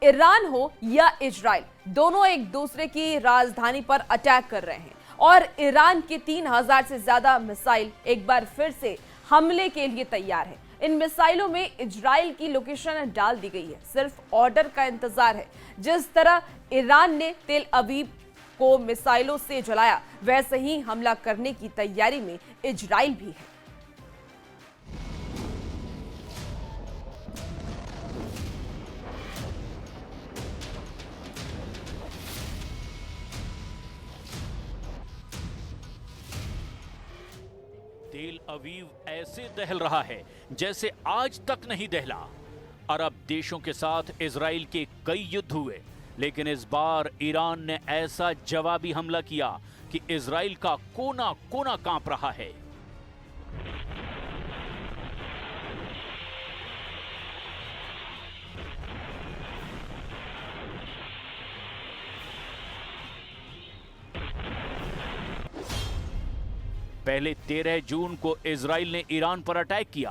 Iran हो या Israel, दोनों एक दूसरे की राजधानी पर अटैक कर रहे हैं और ईरान के 3000 से ज्यादा मिसाइल एक बार फिर से हमले के लिए तैयार है। इन मिसाइलों में इजराइल की लोकेशन डाल दी गई है, सिर्फ ऑर्डर का इंतजार है। जिस तरह ईरान ने तेल अवीव को मिसाइलों से जलाया, वैसे ही हमला करने की तैयारी में इजराइल भी है। तेल अवीव ऐसे दहल रहा है जैसे आज तक नहीं दहला। अरब देशों के साथ इजराइल के कई युद्ध हुए, लेकिन इस बार ईरान ने ऐसा जवाबी हमला किया कि इजराइल का कोना कोना कांप रहा है। पहले 13 जून को इजराइल ने ईरान पर अटैक किया।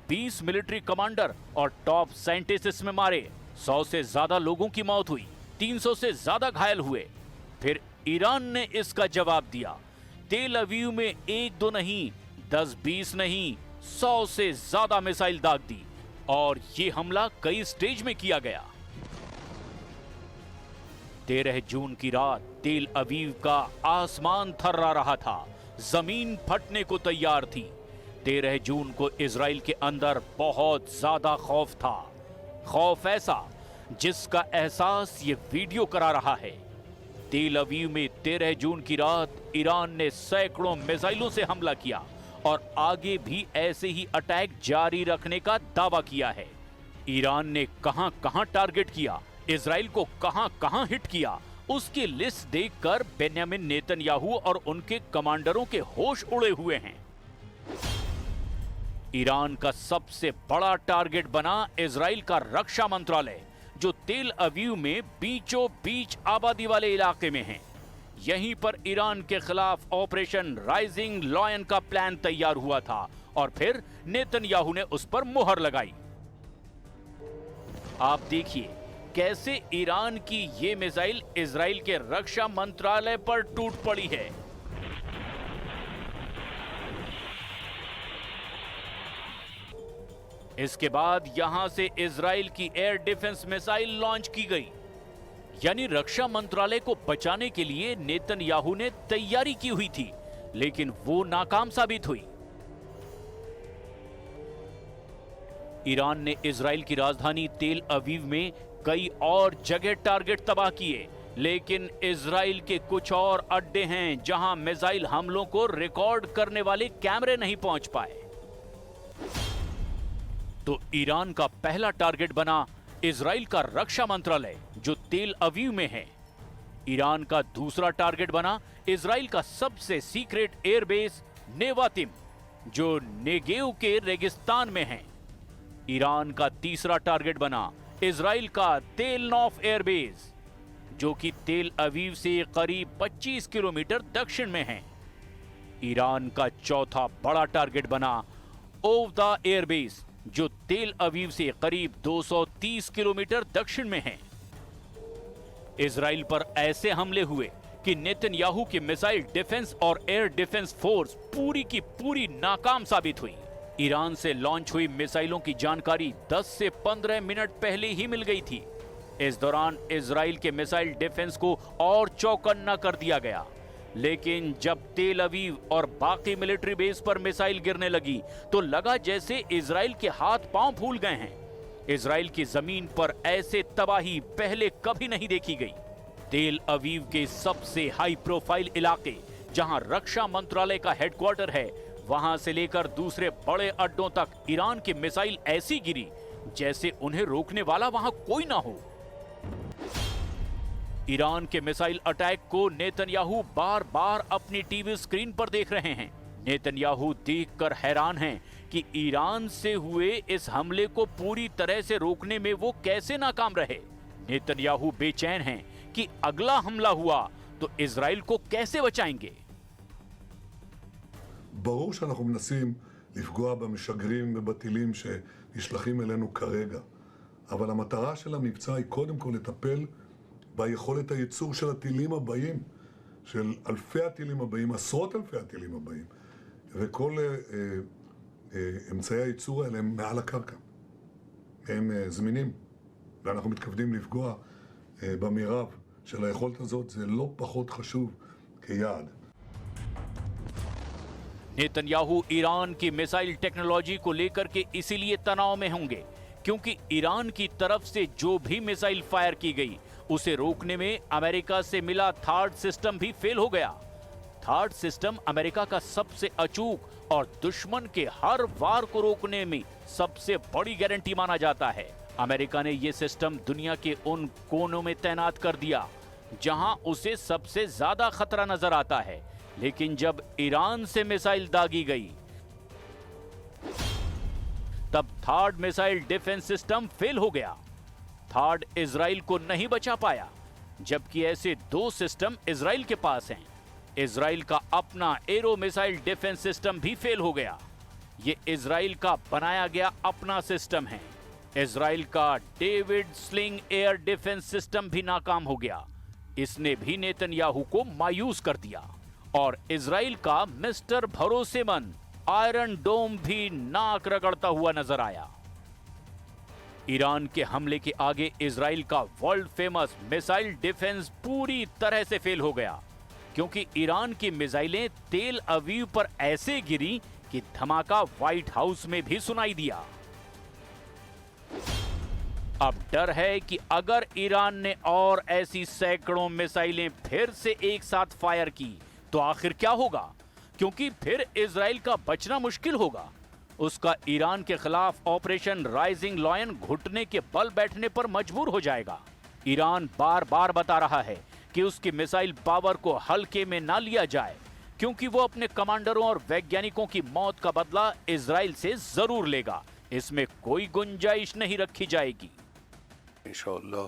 20 मिलिट्री कमांडर और टॉप साइंटिस्ट इसमें मारे। 100 से ज्यादा लोगों की मौत हुई, 300 से ज्यादा घायल हुए। फिर ईरान ने इसका जवाब दिया। तेल अवीव में 1-2 नहीं, 10-20 नहीं, 100 से ज्यादा मिसाइल दाग दी और यह हमला कई स्टेज में किया गया। 13 जून की रात तेल अवीव का आसमान थर्रा रहा था, जमीन फटने को तैयार थी। 13 जून को इजराइल के अंदर बहुत ज्यादा खौफ था, खौफ ऐसा जिसका एहसास ये वीडियो करा रहा है। तेल अवीव में 13 जून की रात ईरान ने सैकड़ों मिसाइलों से हमला किया और आगे भी ऐसे ही अटैक जारी रखने का दावा किया है। ईरान ने कहां कहां टारगेट किया, इजराइल को कहां कहां हिट किया, उसकी लिस्ट देखकर बेन्यामिन नेतन्याहू और उनके कमांडरों के होश उड़े हुए हैं। ईरान का सबसे बड़ा टारगेट बना इजराइल का रक्षा मंत्रालय, जो तेल अवीव में बीचों बीच आबादी वाले इलाके में है। यहीं पर ईरान के खिलाफ ऑपरेशन राइजिंग लॉयन का प्लान तैयार हुआ था और फिर नेतन्याहू ने उस पर मुहर लगाई। आप देखिए कैसे ईरान की ये मिसाइल इजराइल के रक्षा मंत्रालय पर टूट पड़ी है। इसके बाद यहां से इजराइल की एयर डिफेंस मिसाइल लॉन्च की गई। यानी रक्षा मंत्रालय को बचाने के लिए नेतन्याहू ने तैयारी की हुई थी, लेकिन वो नाकाम साबित हुई। ईरान ने इजराइल की राजधानी तेल अवीव में कई और जगह टारगेट तबाह किए, लेकिन इजराइल के कुछ और अड्डे हैं जहां मिसाइल हमलों को रिकॉर्ड करने वाले कैमरे नहीं पहुंच पाए। तो ईरान का पहला टारगेट बना इजराइल का रक्षा मंत्रालय, जो तेल अवीव में है। ईरान का दूसरा टारगेट बना इजराइल का सबसे सीक्रेट एयरबेस नेवातिम, जो नेगेव के रेगिस्तान में है। ईरान का तीसरा टारगेट बना इजराइल का तेल नौफ एयरबेस, जो कि तेल अवीव से करीब 25 किलोमीटर दक्षिण में है। ईरान का चौथा बड़ा टारगेट बना ओवदा एयरबेस, जो तेल अवीव से करीब 230 किलोमीटर दक्षिण में है। इजराइल पर ऐसे हमले हुए कि नेतन्याहू की मिसाइल डिफेंस और एयर डिफेंस फोर्स पूरी की पूरी नाकाम साबित हुई। ईरान से लॉन्च हुई मिसाइलों की जानकारी 10 से 15 मिनट पहले ही मिल गई थी। इस दौरान इजराइल के मिसाइल डिफेंस को और चौकन्ना कर दिया गया, लेकिन जब तेल अवीव और बाकी मिलिट्री बेस पर मिसाइल गिरने लगी तो लगा जैसे इजराइल के हाथ पांव फूल गए हैं। इजराइल की जमीन पर ऐसे तबाही पहले कभी नहीं देखी गई। तेल अवीव के सबसे हाई प्रोफाइल इलाके, जहां रक्षा मंत्रालय का हेडक्वार्टर है, वहां से लेकर दूसरे बड़े अड्डों तक ईरान की मिसाइल ऐसी गिरी जैसे उन्हें रोकने वाला वहां कोई ना हो। ईरान के मिसाइल अटैक को नेतन्याहू बार बार अपनी टीवी स्क्रीन पर देख रहे हैं। नेतन्याहू देखकर हैरान हैं कि ईरान से हुए इस हमले को पूरी तरह से रोकने में वो कैसे नाकाम रहे। नेतन्याहू बेचैन हैं कि अगला हमला हुआ तो इजराइल को कैसे बचाएंगे। ברור שאנחנו מנסים לפגוע במשגרים ובטילים שנשלחים אלינו כרגע, אבל המטרה של המבצע היא קודם כל לטפל ביכולת הייצור של הטילים הבאים, של אלפי הטילים הבאים, עשרות אלפי הטילים הבאים, וכל אמצעי הייצור האלה הם מעל הקרקע. הם זמינים, ואנחנו מתכוונים לפגוע במירב של היכולת הזאת, זה לא פחות חשוב כיעד. नेतन्याहू ईरान की मिसाइल टेक्नोलॉजी को लेकर के इसीलिए तनाव में होंगे क्योंकि ईरान की तरफ से जो भी मिसाइल फायर की गई उसे रोकने में अमेरिका से मिला थार्ड सिस्टम भी फेल हो गया। थार्ड सिस्टम अमेरिका का सबसे अचूक और दुश्मन के हर वार को रोकने में सबसे बड़ी गारंटी माना जाता है। अमेरिका ने यह सिस्टम दुनिया के उन कोनों में तैनात कर दिया जहां उसे सबसे ज्यादा खतरा नजर आता है, लेकिन जब ईरान से मिसाइल दागी गई तब third missile defence system fail हो गया। थर्ड इजराइल को नहीं बचा पाया, जबकि ऐसे दो सिस्टम इजराइल के पास हैं। इजराइल का अपना एरो मिसाइल डिफेंस सिस्टम भी फेल हो गया। ये इजराइल का बनाया गया अपना सिस्टम है। इजराइल का David sling air defence system भी नाकाम हो गया। इसने भी नेतन्याहू को मायूस कर दिया और इजराइल का मिस्टर भरोसेमंद आयरन डोम भी नाक रगड़ता हुआ नजर आया। ईरान के हमले के आगे इजराइल का वर्ल्ड फेमस मिसाइल डिफेंस पूरी तरह से फेल हो गया, क्योंकि ईरान की मिसाइलें तेल अवीव पर ऐसे गिरी कि धमाका व्हाइट हाउस में भी सुनाई दिया। अब डर है कि अगर ईरान ने और ऐसी सैकड़ों मिसाइलें फिर से एक साथ फायर की तो आखिर क्या होगा, क्योंकि फिर इजराइल का बचना मुश्किल होगा। उसका ईरान के खिलाफ ऑपरेशन राइजिंग लॉयन घुटने के बल बैठने पर मजबूर हो जाएगा। ईरान बार बार बता रहा है कि उसकी मिसाइल पावर को हल्के में ना लिया जाए, क्योंकि वो अपने कमांडरों और वैज्ञानिकों की मौत का बदला इजराइल से जरूर लेगा। इसमें कोई गुंजाइश नहीं रखी जाएगी। इंशाअल्लाह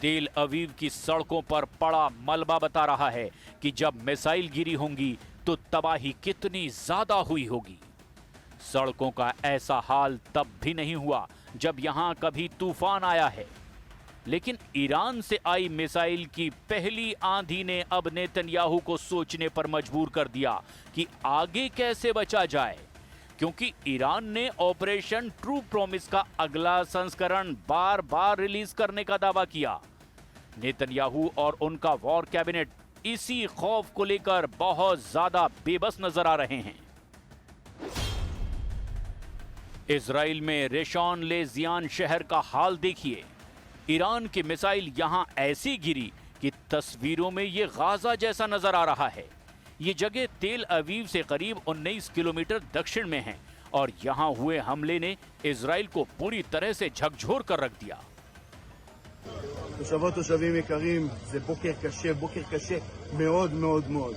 तेल अवीव की सड़कों पर पड़ा मलबा बता रहा है कि जब मिसाइल गिरी होंगी तो तबाही कितनी ज्यादा हुई होगी। सड़कों का ऐसा हाल तब भी नहीं हुआ जब यहां कभी तूफान आया है, लेकिन ईरान से आई मिसाइल की पहली आंधी ने अब नेतन्याहू को सोचने पर मजबूर कर दिया कि आगे कैसे बचा जाए, क्योंकि ईरान ने ऑपरेशन ट्रू प्रॉमिस का अगला संस्करण बार बार रिलीज करने का दावा किया। नेतन्याहू और उनका वॉर कैबिनेट इसी खौफ को लेकर बहुत ज्यादा बेबस नजर आ रहे हैं। इजराइल में रेशॉन ले जियान शहर का हाल देखिए। ईरान की मिसाइल यहां ऐसी गिरी कि तस्वीरों में यह गाजा जैसा नजर आ रहा है। ये जगह तेल अवीव से करीब 19 किलोमीटर दक्षिण में है और यहां हुए हमले ने इजराइल को पूरी तरह से झकझोर कर रख दिया। תושבות תושבים יקרים, זה בוקר קשה מאוד מאוד מאוד.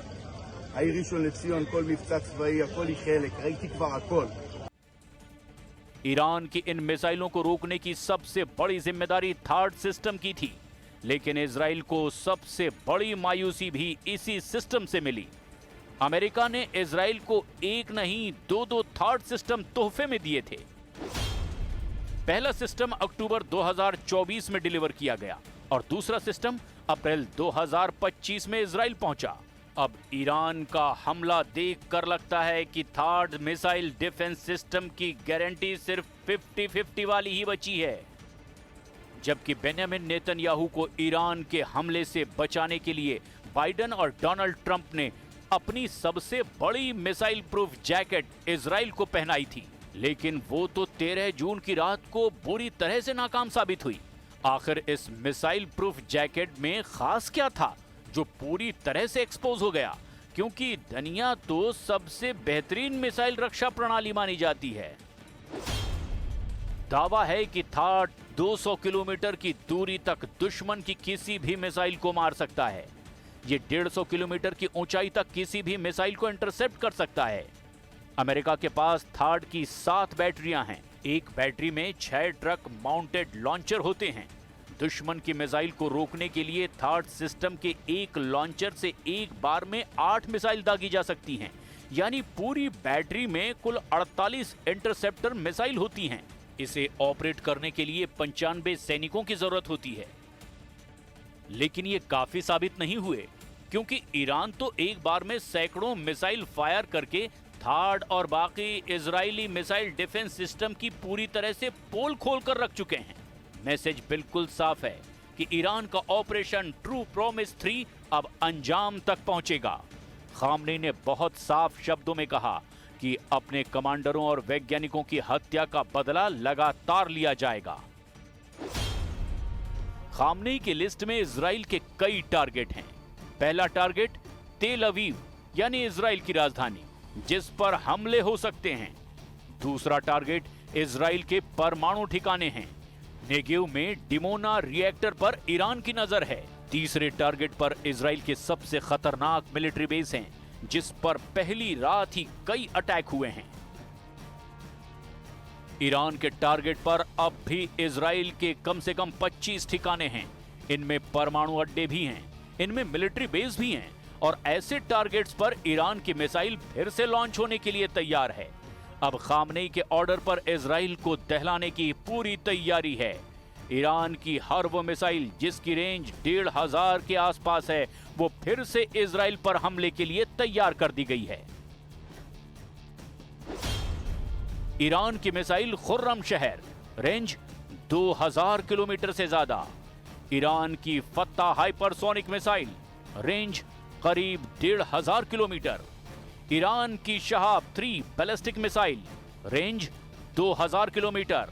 העיר ראשון לציון, כל מבצע צבאי, הכל היא חלק, ראיתי כבר הכל. ईरान की इन मिसाइलों को रोकने की सबसे बड़ी जिम्मेदारी थर्ड सिस्टम की थी, लेकिन इजराइल को सबसे बड़ी मायूसी भी इसी सिस्टम से मिली। अमेरिका ने इजराइल को एक नहीं दो थर्ड सिस्टम तोहफे में दिए थे। पहला सिस्टम अक्टूबर 2024 में डिलीवर किया गया और दूसरा सिस्टम अप्रैल 2025 में इजराइल पहुंचा। अब ईरान का हमला देख कर लगता है कि थर्ड मिसाइल डिफेंस सिस्टम की गारंटी सिर्फ 50-50 वाली ही बची है, जबकि बेंजामिन नेतन्याहू को ईरान के हमले से बचाने के लिए बाइडेन और डोनाल्ड ट्रंप ने अपनी सबसे बड़ी मिसाइल प्रूफ जैकेट इजराइल को पहनाई थी, लेकिन वो तो 13 जून की रात को बुरी तरह से नाकाम साबित हुई। आखिर इस मिसाइल प्रूफ जैकेट में खास क्या था जो पूरी तरह से एक्सपोज हो गया, क्योंकि दुनिया तो सबसे बेहतरीन मिसाइल रक्षा प्रणाली मानी जाती है। दावा है कि थर्ड 200 किलोमीटर की दूरी तक दुश्मन की किसी भी मिसाइल को मार सकता है। ये 150 किलोमीटर की ऊंचाई तक किसी भी मिसाइल को इंटरसेप्ट कर सकता है। अमेरिका के पास थार्ड की 7 बैटरियां हैं। एक बैटरी में 6 ट्रक माउंटेड लॉन्चर होते हैं। दुश्मन की मिसाइल को रोकने के लिए थार्ड सिस्टम के एक लॉन्चर से एक बार में 8 मिसाइल दागी जा सकती हैं। यानी पूरी बैटरी में कुल 48 इंटरसेप्टर मिसाइल होती हैं। इसे ऑपरेट करने के लिए 95 सैनिकों की जरूरत होती है। लेकिन ये काफी साबित नहीं हुए, क्योंकि ईरान तो एक बार में सैकड़ों मिसाइल फायर करके थार्ड और बाकी इजरायली मिसाइल डिफेंस सिस्टम की पूरी तरह से पोल खोलकर रख चुके हैं। मैसेज बिल्कुल साफ है कि ईरान का ऑपरेशन ट्रू प्रॉमिस 3 अब अंजाम तक पहुंचेगा। खामनेई ने बहुत साफ शब्दों में कहा कि अपने कमांडरों और वैज्ञानिकों की हत्या का बदला लगातार लिया जाएगा। खामनेई की लिस्ट में इजराइल के कई टारगेट हैं। पहला टारगेट तेल अवीव यानी इजराइल की राजधानी, जिस पर हमले हो सकते हैं। दूसरा टारगेट इजराइल के परमाणु ठिकाने हैं। नेगेव में डिमोना रिएक्टर पर ईरान की नजर है। तीसरे टारगेट पर इजराइल के सबसे खतरनाक मिलिट्री बेस हैं, जिस पर पहली रात ही कई अटैक हुए हैं। ईरान के टारगेट पर अब भी इजराइल के कम से कम 25 ठिकाने हैं। इनमें परमाणु अड्डे भी हैं, इनमें मिलिट्री बेस भी हैं, और ऐसे टारगेट्स पर ईरान की मिसाइल फिर से लॉन्च होने के लिए तैयार है। अब खामनेई के ऑर्डर पर इजराइल को दहलाने की पूरी तैयारी है। ईरान की हर वो मिसाइल जिसकी रेंज 1500 के आसपास है, वो फिर से इजराइल पर हमले के लिए तैयार कर दी गई है। ईरान की मिसाइल खुर्रम शहर, रेंज 2000 किलोमीटर से ज्यादा। ईरान की फत्ता हाइपरसोनिक मिसाइल, रेंज करीब 1500 किलोमीटर। ईरान की Shahab 3 ballistic missile, range 2000 kilometre.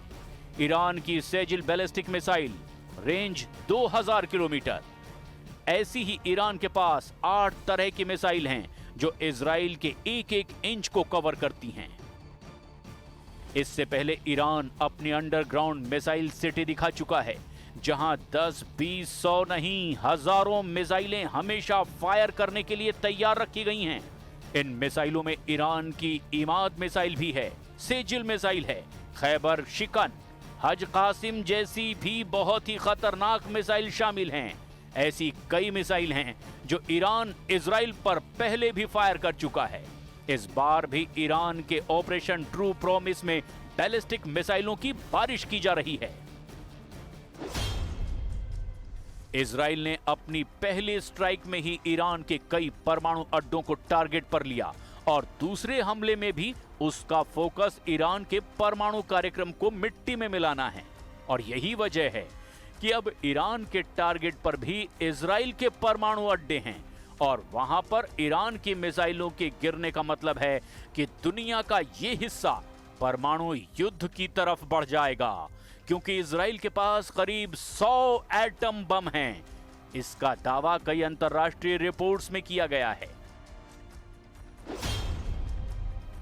Iran की Sejjil ballistic missile, range 2000 kilometre. ऐसी ही ईरान के पास 8 तरह की मिसाइल हैं जो इजराइल के 1-1 इंच को कवर करती हैं। इससे पहले ईरान अपनी अंडरग्राउंड मिसाइल सिटी दिखा चुका है, जहां 10, 20, 100 नहीं हजारों मिसाइलें हमेशा फायर करने के लिए तैयार रखी गई हैं। इन मिसाइलों में ईरान की इमाद मिसाइल भी है, सेजिल मिसाइल है, खैबर शिकन, हज कासिम जैसी भी बहुत ही खतरनाक मिसाइल शामिल हैं। ऐसी कई मिसाइल हैं जो ईरान इजराइल पर पहले भी फायर कर चुका है। इस बार भी ईरान के ऑपरेशन ट्रू प्रॉमिस में बैलिस्टिक मिसाइलों की बारिश की जा रही है। इजराइल ने अपनी पहली स्ट्राइक में ही ईरान के कई परमाणु अड्डों को टारगेट पर लिया, और दूसरे हमले में भी उसका फोकस ईरान के परमाणु कार्यक्रम को मिट्टी में मिलाना है। और यही वजह है कि अब ईरान के टारगेट पर भी इजराइल के परमाणु अड्डे हैं, और वहां पर ईरान की मिसाइलों के गिरने का मतलब है कि दुनिया का ये हिस्सा परमाणु युद्ध की तरफ बढ़ जाएगा, क्योंकि इजराइल के पास करीब 100 एटम बम हैं। इसका दावा कई अंतर्राष्ट्रीय रिपोर्ट्स में किया गया है।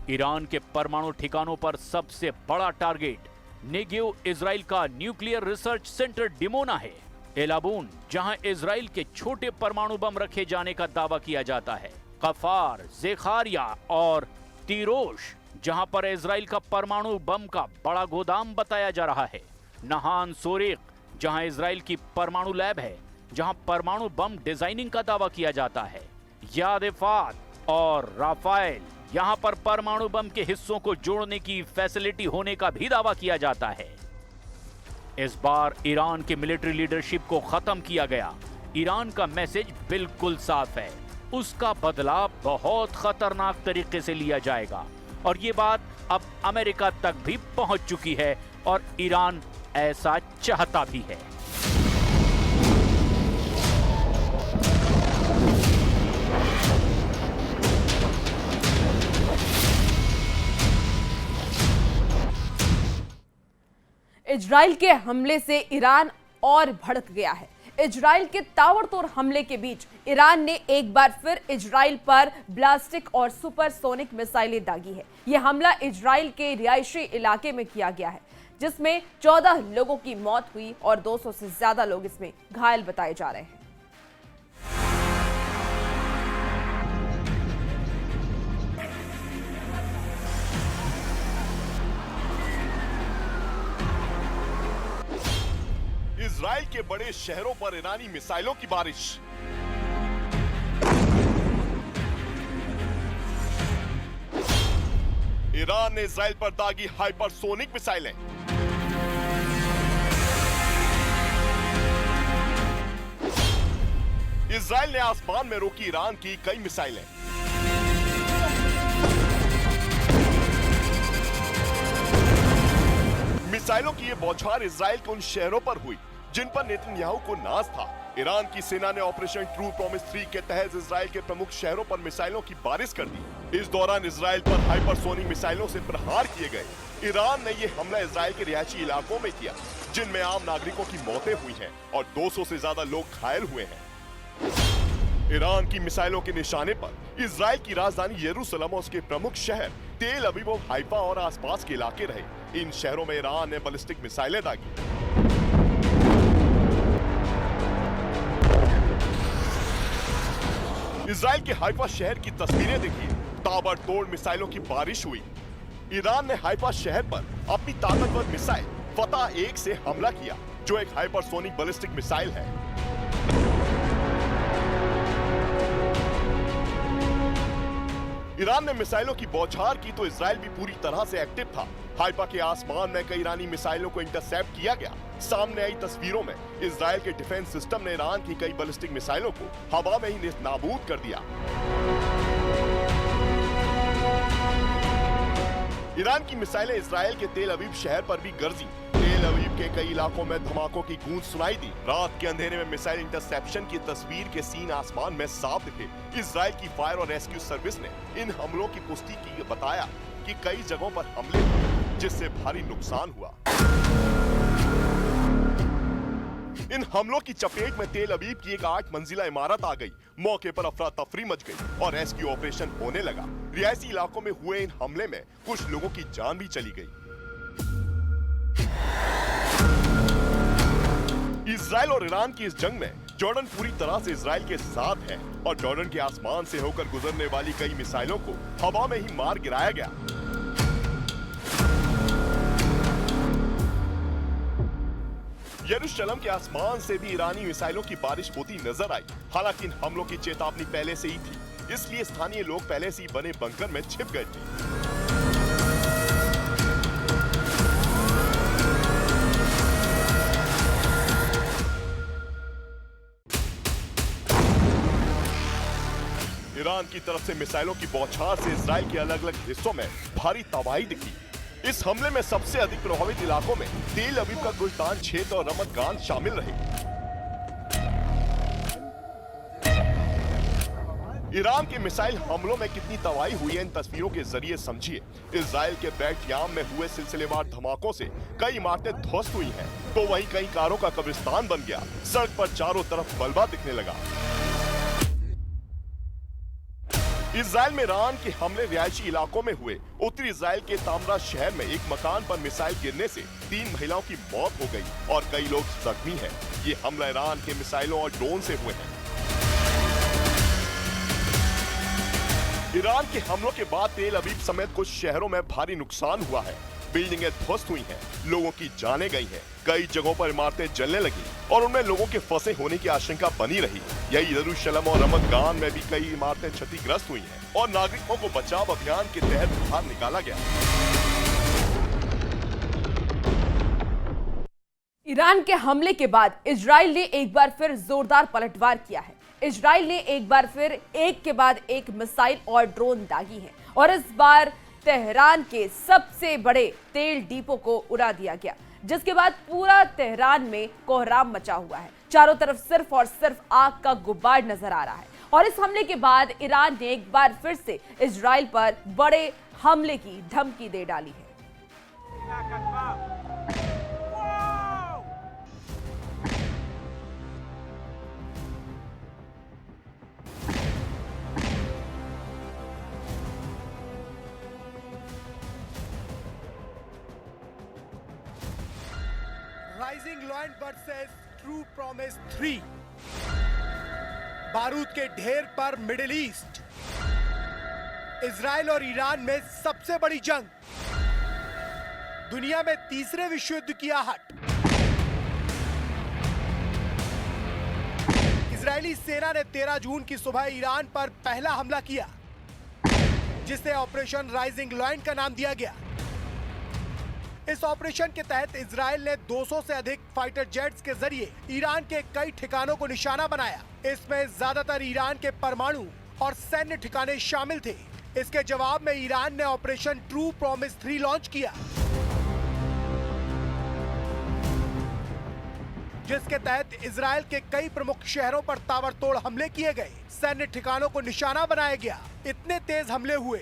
ईरान के परमाणु ठिकानों पर सबसे बड़ा टारगेट नेगेव इजराइल का न्यूक्लियर रिसर्च सेंटर डिमोना है। एलाबून, जहां इजराइल के छोटे परमाणु बम रखे जाने का दावा किया जाता है। कफार, जेखारिया और तीरोश, जहां पर इजराइल का परमाणु बम का बड़ा गोदाम बताया जा रहा है। नहान सोरेक, जहां इजराइल की परमाणु लैब है, जहां परमाणु बम डिजाइनिंग का दावा किया जाता है। यादेफात और राफाएल, यहां पर परमाणु बम के हिस्सों को जोड़ने की फैसिलिटी होने का भी दावा किया जाता है। इस बार ईरान के मिलिट्री लीडरशिप को खत्म किया गया। ईरान का मैसेज बिल्कुल साफ है, उसका बदला बहुत खतरनाक तरीके से लिया जाएगा, और ये बात अब अमेरिका तक भी पहुंच चुकी है, और ईरान ऐसा चाहता भी है। इजराइल के हमले से ईरान और भड़क गया है। इजराइल के ताबड़तोड़ हमले के बीच ईरान ने एक बार फिर इजराइल पर ब्लास्टिक और सुपरसोनिक मिसाइलें दागी है। यह हमला इजराइल के रिहायशी इलाके में किया गया है। जिसमें 14 लोगों की मौत हुई और 200 से ज्यादा लोग इसमें घायल बताए जा रहे हैं। इजराइल के बड़े शहरों पर ईरानी मिसाइलों की बारिश। ईरान ने इजराइल पर दागी हाइपरसोनिक मिसाइलें। इजराइल ने आसमान में रोकी ईरान की कई मिसाइलें। मिसाइलों की ये बौछार इजराइल के उन शहरों पर हुई जिन पर नेतन्याहू को नाज था। ईरान की सेना ने ऑपरेशन ट्रू प्रॉमिस 3 के तहत इजराइल के प्रमुख शहरों पर मिसाइलों की बारिश कर दी। इस दौरान इजराइल पर हाइपरसोनिक मिसाइलों से प्रहार किए गए। ईरान ने ये हमला इजराइल के रिहायशी इलाकों में किया, जिनमें आम नागरिकों की मौतें हुई हैं और 200 से ज्यादा लोग घायल हुए हैं। ईरान की मिसाइलों के निशाने पर इजराइल की राजधानी यरूशलेम और उसके प्रमुख शहर तेल अवीव और हाइफा और आसपास के इलाके रहे। इन शहरों में ईरान ने बैलिस्टिक मिसाइलें दागी। इजराइल के हाइफा शहर की तस्वीरें देखिए, ताबड़तोड़ मिसाइलों की बारिश हुई। ईरान ने हाइफा शहर पर अपनी ताकतवर मिसाइल फतह 1 से हमला किया, जो एक हाइपरसोनिक बैलिस्टिक मिसाइल है। ईरान ने मिसाइलों की बौछार की तो इजराइल भी पूरी तरह से एक्टिव था। हाइफा के आसमान में कई ईरानी मिसाइलों को इंटरसेप्ट किया गया। सामने आई तस्वीरों में इजराइल के डिफेंस सिस्टम ने ईरान की कई बैलिस्टिक मिसाइलों को हवा में ही नेस्तनाबूद कर दिया। ईरान की मिसाइलें इजराइल के तेल अवीव शहर पर भी गरजी। तेल अवीव के कई इलाकों में धमाकों की गूंज सुनाई दी। रात के अंधेरे में मिसाइल इंटरसेप्शन की तस्वीर के सीन आसमान में साफ दिखे। इजराइल की फायर और रेस्क्यू सर्विस ने इन हमलों की पुष्टि की, बताया कि कई जगहों पर हमले हुए जिससे भारी नुकसान हुआ। इन हमलों की चपेट में तेल अवीव की एक 8 मंजिला इमारत आ गई। मौके पर अफरा तफरी मच गई और रेस्क्यू ऑपरेशन होने लगा। रिहायशी इलाकों में हुए इन हमले में कुछ लोगों की जान भी चली गई। इजराइल और ईरान की इस जंग में जॉर्डन पूरी तरह से इजराइल के साथ है और जॉर्डन के आसमान से होकर गुजरने वाली कई मिसाइलों को हवा में ही मार गिराया गया। यरूशलेम के आसमान से भी ईरानी मिसाइलों की बारिश होती नजर आई। हालांकि इन हमलों की चेतावनी पहले से ही थी, इसलिए स्थानीय लोग पहले से ही बने बंकर में छिप गए थे। ईरान की तरफ से मिसाइलों की बौछार से इजराइल के अलग अलग हिस्सों में भारी तबाही दिखी। इस हमले में सबसे अधिक प्रभावित इलाकों में तेल अवीव का गुलतान क्षेत्र और रमत गान शामिल रहे। ईरान के मिसाइल हमलों में कितनी तबाही हुई है इन तस्वीरों के जरिए समझिए। इजराइल के बैट याम में हुए सिलसिलेवार धमाकों से कई इमारतें ध्वस्त हुई हैं, तो वहीं कई कारों का कब्रिस्तान बन गया। सड़क पर चारों तरफ मलबा दिखने लगा। इजराइल में ईरान के हमले रिहायशी इलाकों में हुए। उत्तरी इजराइल के तामरा शहर में एक मकान पर मिसाइल गिरने से 3 महिलाओं की मौत हो गई और कई लोग जख्मी हैं। ये हमला ईरान के मिसाइलों और ड्रोन से हुए हैं। ईरान के हमलों के बाद तेल अवीव समेत कुछ शहरों में भारी नुकसान हुआ है। बिल्डिंगें ध्वस्त हुई हैं, लोगों की जानें गई हैं, कई जगहों पर इमारतें जलने लगी और उनमें लोगों के फंसे होने की आशंका बनी रही। यही यरूशलेम और रमत गान में भी कई इमारतें क्षतिग्रस्त हुई हैं और नागरिकों को बचाव अभियान के तहत बाहर निकाला गया। ईरान के हमले के बाद इजराइल ने एक बार फिर जोरदार पलटवार किया है। इजराइल ने एक बार फिर एक के बाद एक मिसाइल और ड्रोन दागी है और इस बार तेहरान के सबसे बड़े तेल डिपो को उड़ा दिया गया, जिसके बाद पूरा तेहरान में कोहराम मचा हुआ है। चारों तरफ सिर्फ और सिर्फ आग का गुब्बार नजर आ रहा है और इस हमले के बाद ईरान ने एक बार फिर से इजराइल पर बड़े हमले की धमकी दे डाली है। Lion versus true promise 3। बारूद के ढेर पर मिडिल ईस्ट, इजराइल और ईरान में सबसे बड़ी जंग, दुनिया में तीसरे विश्व युद्ध की आहट। इजरायली सेना ने 13 जून की सुबह ईरान पर पहला हमला किया, जिसे ऑपरेशन राइजिंग लॉयन का नाम दिया गया। इस ऑपरेशन के तहत इजराइल ने 200 से अधिक फाइटर जेट्स के जरिए ईरान के कई ठिकानों को निशाना बनाया। इसमें ज्यादातर ईरान के परमाणु और सैन्य ठिकाने शामिल थे। इसके जवाब में ईरान ने ऑपरेशन ट्रू प्रॉमिस 3 लॉन्च किया, जिसके तहत इजराइल के कई प्रमुख शहरों पर ताबड़तोड़ हमले किए गए, सैन्य ठिकानों को निशाना बनाया गया। इतने तेज हमले हुए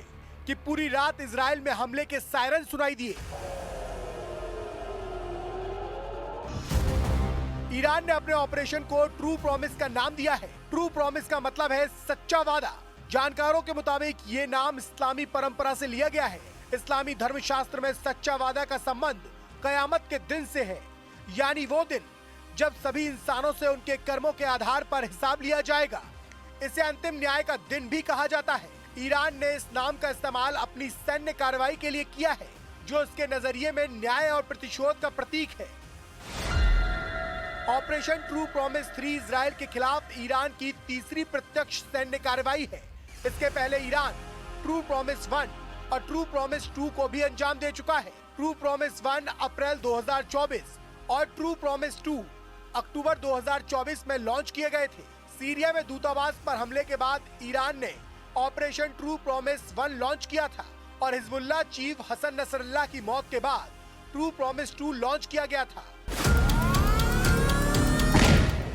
कि पूरी रात इजराइल में हमले के सायरन सुनाई दिए। ईरान ने अपने ऑपरेशन को ट्रू प्रॉमिस का नाम दिया है। ट्रू प्रॉमिस का मतलब है सच्चा वादा। जानकारों के मुताबिक ये नाम इस्लामी परंपरा से लिया गया है। इस्लामी धर्मशास्त्र में सच्चा वादा का संबंध कयामत के दिन से है, यानी वो दिन जब सभी इंसानों से उनके कर्मों के आधार पर हिसाब लिया जाएगा। इसे अंतिम न्याय का दिन भी कहा जाता है। ईरान ने इस नाम का इस्तेमाल अपनी सैन्य कार्रवाई के लिए किया है, जो इसके नजरिए में न्याय और प्रतिशोध का प्रतीक है। ऑपरेशन ट्रू प्रॉमिस 3 इजराइल के खिलाफ ईरान की तीसरी प्रत्यक्ष सैन्य कार्रवाई है। इसके पहले ईरान ट्रू प्रॉमिस 1 और ट्रू प्रॉमिस 2 को भी अंजाम दे चुका है। ट्रू प्रॉमिस 1 अप्रैल 2024 और ट्रू प्रॉमिस 2 अक्टूबर 2024 में लॉन्च किए गए थे। सीरिया में दूतावास पर हमले के बाद ईरान ने ऑपरेशन ट्रू प्रॉमिस 1 लॉन्च किया था और हिजबुल्लाह चीफ हसन नसरल्लाह की मौत के बाद ट्रू प्रॉमिस 2 लॉन्च किया गया था।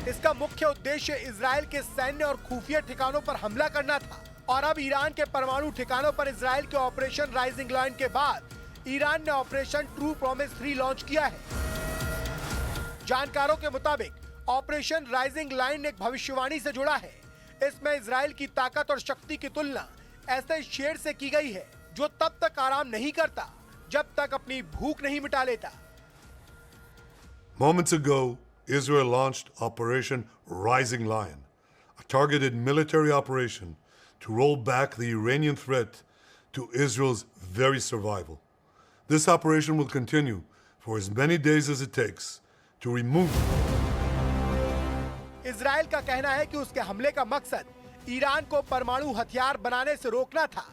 इसका मुख्य उद्देश्य इजराइल के सैन्य और खुफिया ठिकानों पर हमला करना था और अब ईरान के परमाणु ठिकानों पर इजराइल के ऑपरेशन राइजिंग लॉयन के बाद ईरान ने ऑपरेशन ट्रू प्रॉमिस 3 लॉन्च किया है। जानकारों के मुताबिक ऑपरेशन राइजिंग लाइन एक भविष्यवाणी से जुड़ा है। इसमें इजराइल की ताकत और शक्ति की तुलना ऐसे शेर से की गई है जो तब तक आराम नहीं करता जब तक अपनी भूख नहीं मिटा लेता। Moments ago, Israel launched Operation Rising Lion, a targeted military operation to roll back the Iranian threat to Israel's very survival. This operation will continue for as many days as it takes to remove. Israel का कहना है कि उसके हमले का मकसद Iran को परमाणु हथियार बनाने से रोकना था,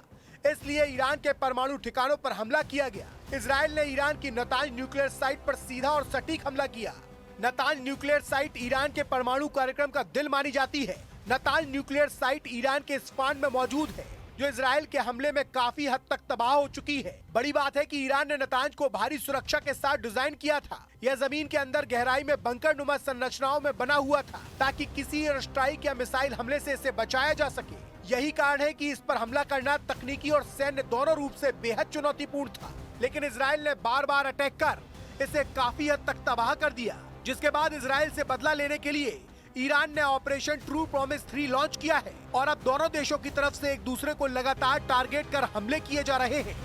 इसलिए ईरान के परमाणु ठिकानों पर हमला किया गया। इजराइल ने ईरान की नतांज न्यूक्लियर साइट पर सीधा और सटीक हमला किया। नतांज न्यूक्लियर साइट ईरान के परमाणु कार्यक्रम का दिल मानी जाती है। नतांज न्यूक्लियर साइट ईरान के इस्फहान में मौजूद है, जो इजराइल के हमले में काफी हद तक तबाह हो चुकी है। बड़ी बात है कि ईरान ने नतांज को भारी सुरक्षा के साथ डिजाइन किया था। यह जमीन के अंदर गहराई में बंकर नुमा संरचनाओं में बना हुआ था, ताकि किसी एयर स्ट्राइक या मिसाइल हमले से इसे बचाया जा सके। यही कारण है कि इस पर हमला करना तकनीकी और सैन्य दोनों रूप से बेहद चुनौतीपूर्ण था, लेकिन इजराइल ने बार बार अटैक कर इसे काफी हद तक तबाह कर दिया, जिसके बाद इजराइल से बदला लेने के लिए ईरान ने ऑपरेशन ट्रू प्रॉमिस 3 लॉन्च किया है और अब दोनों देशों की तरफ से एक दूसरे को लगातार टारगेट कर हमले किए जा रहे हैं।